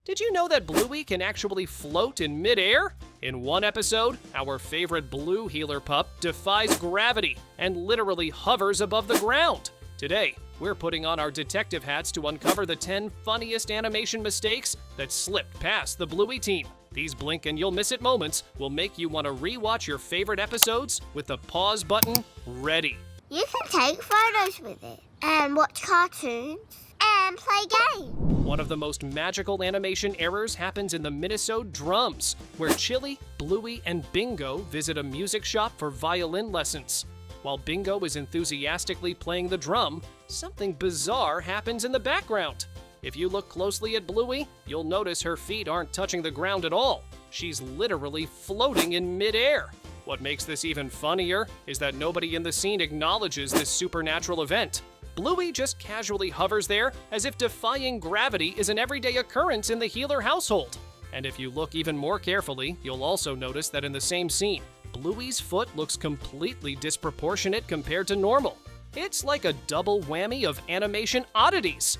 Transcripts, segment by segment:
Did you know that Bluey can actually float in midair? In one episode, our favorite blue healer pup defies gravity and literally hovers above the ground. Today, we're putting on our detective hats to uncover the 10 funniest animation mistakes that slipped past the Bluey team. These blink and you'll miss it moments will make you want to rewatch your favorite episodes with the pause button ready. You can take photos with it and watch cartoons and play games. One of the most magical animation errors happens in the Minnesota drums, where Chili, Bluey, and Bingo visit a music shop for violin lessons. While Bingo is enthusiastically playing the drum, something bizarre happens in the background. If you look closely at Bluey, you'll notice her feet aren't touching the ground at all. She's literally floating in midair. What makes this even funnier is that nobody in the scene acknowledges this supernatural event. Bluey just casually hovers there as if defying gravity is an everyday occurrence in the healer household. And if you look even more carefully, you'll also notice that in the same scene, Bluey's foot looks completely disproportionate compared to normal. It's like a double whammy of animation oddities.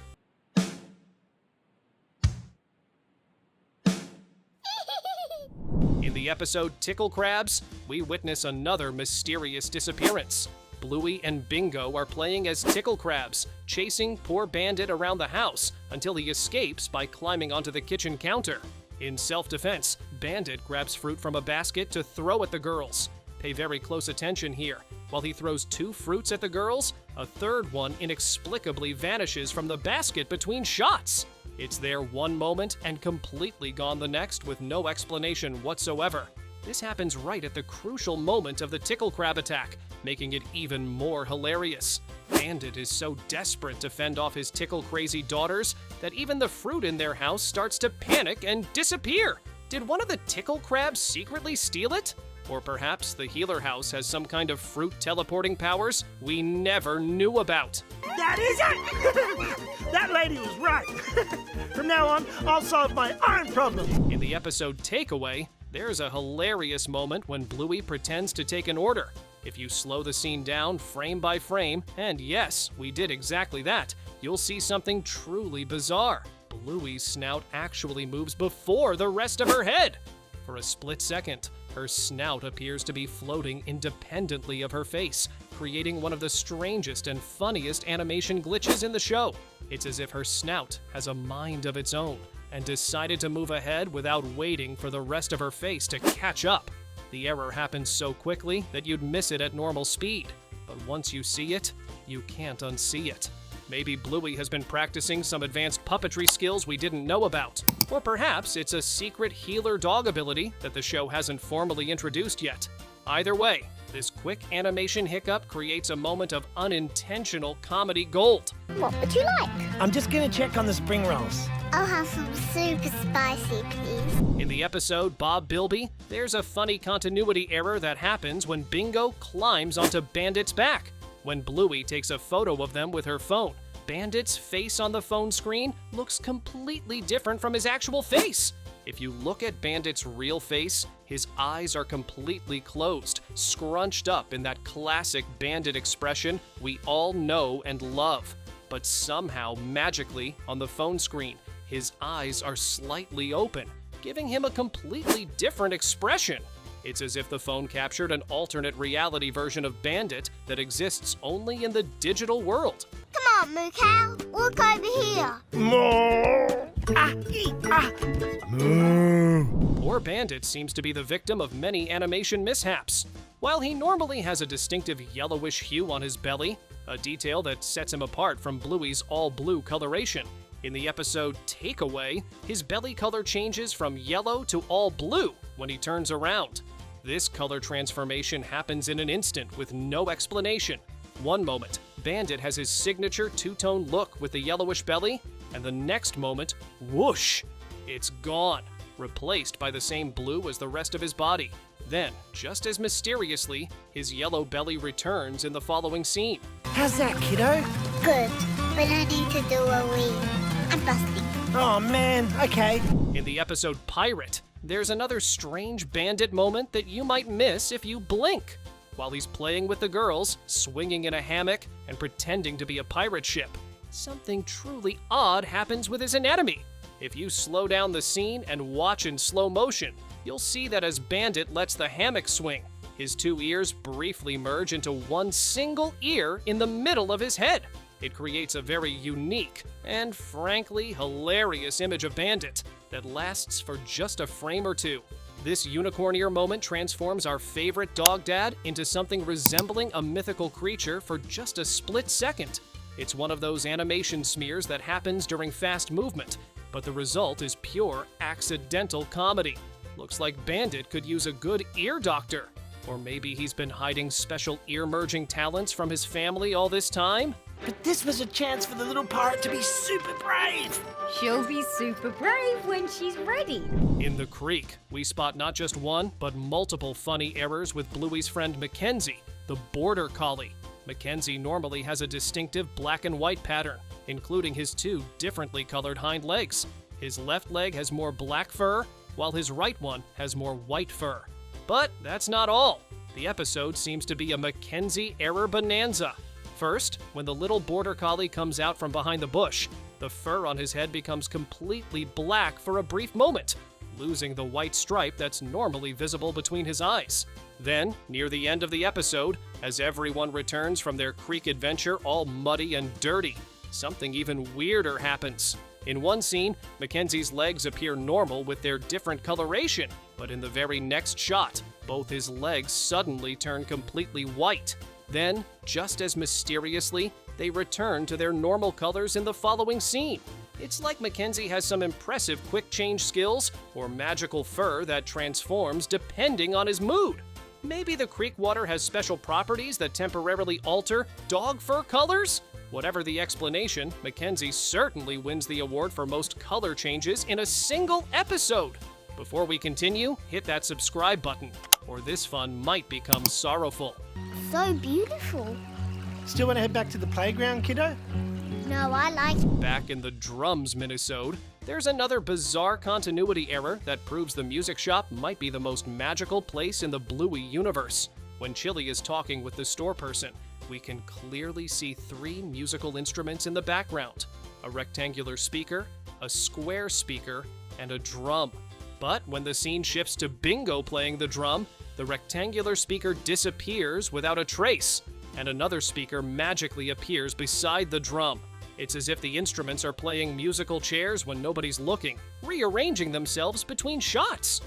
In the episode Tickle Crabs, we witness another mysterious disappearance. Bluey and Bingo are playing as Tickle Crabs, chasing poor Bandit around the house until he escapes by climbing onto the kitchen counter. In self-defense, Bandit grabs fruit from a basket to throw at the girls. Pay very close attention here. While he throws 2 fruits at the girls, a third one inexplicably vanishes from the basket between shots. It's there one moment and completely gone the next with no explanation whatsoever. This happens right at the crucial moment of the Tickle Crab attack, making it even more hilarious. Bandit is so desperate to fend off his tickle-crazy daughters that even the fruit in their house starts to panic and disappear. Did one of the Tickle Crabs secretly steal it? Or perhaps the healer house has some kind of fruit teleporting powers we never knew about. That is it! That lady was right. From now on, I'll solve my iron problem. In the episode Takeaway, there's a hilarious moment when Bluey pretends to take an order. If you slow the scene down frame by frame, and yes, we did exactly that, you'll see something truly bizarre. Bluey's snout actually moves before the rest of her head. For a split second, her snout appears to be floating independently of her face, creating one of the strangest and funniest animation glitches in the show. It's as if her snout has a mind of its own and decided to move ahead without waiting for the rest of her face to catch up. The error happens so quickly that you'd miss it at normal speed, but once you see it, you can't unsee it. Maybe Bluey has been practicing some advanced puppetry skills we didn't know about. Or perhaps it's a secret healer dog ability that the show hasn't formally introduced yet. Either way, this quick animation hiccup creates a moment of unintentional comedy gold. What would you like? I'm just gonna check on the spring rolls. I'll have some super spicy, please. In the episode Bob Bilby, there's a funny continuity error that happens when Bingo climbs onto Bandit's back. When Bluey takes a photo of them with her phone, Bandit's face on the phone screen looks completely different from his actual face. If you look at Bandit's real face, his eyes are completely closed, scrunched up in that classic Bandit expression we all know and love. But somehow, magically, on the phone screen, his eyes are slightly open, giving him a completely different expression. It's as if the phone captured an alternate reality version of Bandit that exists only in the digital world. Come on, Moo Cow. Walk over here. Moo! Moo! Poor Bandit seems to be the victim of many animation mishaps. While he normally has a distinctive yellowish hue on his belly, a detail that sets him apart from Bluey's all-blue coloration, in the episode Takeaway, his belly color changes from yellow to all blue when he turns around. This color transformation happens in an instant with no explanation. One moment, Bandit has his signature two-tone look with the yellowish belly, and the next moment, whoosh, it's gone, replaced by the same blue as the rest of his body. Then, just as mysteriously, his yellow belly returns in the following scene. How's that, kiddo? Good, but I need to do a wee. I'm busting. Oh man, okay. In the episode Pirate, there's another strange Bandit moment that you might miss if you blink. While he's playing with the girls, swinging in a hammock, and pretending to be a pirate ship, something truly odd happens with his anatomy. If you slow down the scene and watch in slow motion, you'll see that as Bandit lets the hammock swing, his two ears briefly merge into one single ear in the middle of his head. It creates a very unique and frankly hilarious image of Bandit that lasts for just a frame or two. This unicorn ear moment transforms our favorite dog dad into something resembling a mythical creature for just a split second. It's one of those animation smears that happens during fast movement, but the result is pure accidental comedy. Looks like Bandit could use a good ear doctor. Or maybe he's been hiding special ear-merging talents from his family all this time? But this was a chance for the little pirate to be super brave. She'll be super brave when she's ready. In the creek, we spot not just one, but multiple funny errors with Bluey's friend Mackenzie, the border collie. Mackenzie normally has a distinctive black and white pattern, including his two differently colored hind legs. His left leg has more black fur, while his right one has more white fur. But that's not all. The episode seems to be a Mackenzie error bonanza. First, when the little border collie comes out from behind the bush, the fur on his head becomes completely black for a brief moment, losing the white stripe that's normally visible between his eyes. Then, near the end of the episode, as everyone returns from their creek adventure all muddy and dirty, something even weirder happens. In one scene, Mackenzie's legs appear normal with their different coloration, but in the very next shot, both his legs suddenly turn completely white. Then, just as mysteriously, they return to their normal colors in the following scene. It's like Mackenzie has some impressive quick change skills or magical fur that transforms depending on his mood. Maybe the creek water has special properties that temporarily alter dog fur colors? Whatever the explanation, Mackenzie certainly wins the award for most color changes in a single episode. Before we continue, hit that subscribe button, or this fun might become sorrowful. So beautiful. Still want to head back to the playground, kiddo? No, I like Back in the drums minisode, there's another bizarre continuity error that proves the music shop might be the most magical place in the Bluey universe. When Chili is talking with the store person, we can clearly see three musical instruments in the background: a rectangular speaker, a square speaker, and a drum. But when the scene shifts to Bingo playing the drum, the rectangular speaker disappears without a trace, and another speaker magically appears beside the drum. It's as if the instruments are playing musical chairs when nobody's looking, rearranging themselves between shots.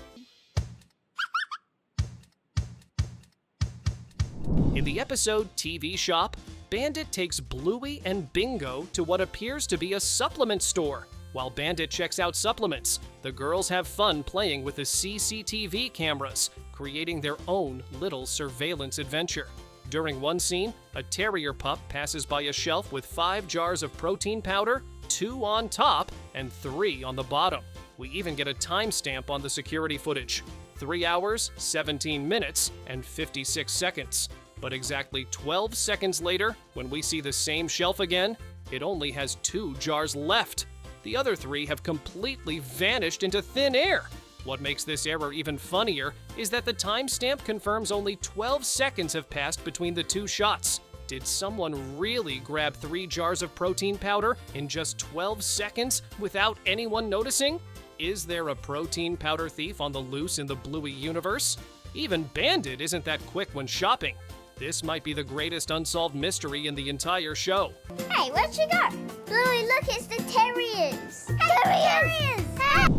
In the episode TV Shop, Bandit takes Bluey and Bingo to what appears to be a supplement store. While Bandit checks out supplements, the girls have fun playing with the CCTV cameras, creating their own little surveillance adventure. During one scene, a terrier pup passes by a shelf with 5 jars of protein powder, 2 on top and 3 on the bottom. We even get a timestamp on the security footage: 3 hours, 17 minutes, and 56 seconds. But exactly 12 seconds later, when we see the same shelf again, it only has 2 jars left. The other 3 have completely vanished into thin air. What makes this error even funnier is that the timestamp confirms only 12 seconds have passed between the 2 shots. Did someone really grab 3 jars of protein powder in just 12 seconds without anyone noticing? Is there a protein powder thief on the loose in the Bluey universe? Even Bandit isn't that quick when shopping. This might be the greatest unsolved mystery in the entire show. Hey, where'd she go? Bluey, look, it's the terriers. Terriers!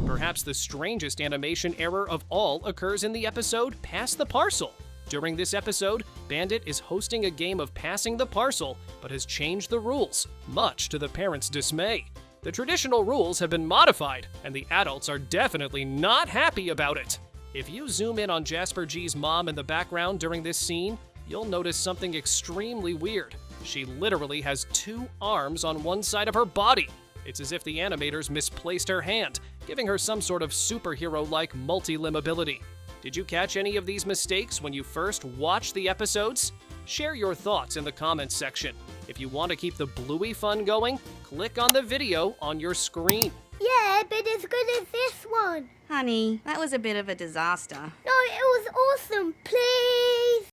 Perhaps the strangest animation error of all occurs in the episode Pass the Parcel. During this episode, Bandit is hosting a game of passing the parcel, but has changed the rules, much to the parents' dismay. The traditional rules have been modified, and the adults are definitely not happy about it. If you zoom in on Jasper G's mom in the background during this scene, you'll notice something extremely weird. She literally has 2 arms on one side of her body. It's as if the animators misplaced her hand, giving her some sort of superhero-like multi-limb ability. Did you catch any of these mistakes when you first watched the episodes? Share your thoughts in the comments section. If you want to keep the Bluey fun going, click on the video on your screen. Yeah, but as good as this one. Honey, that was a bit of a disaster. No, it was awesome. Please.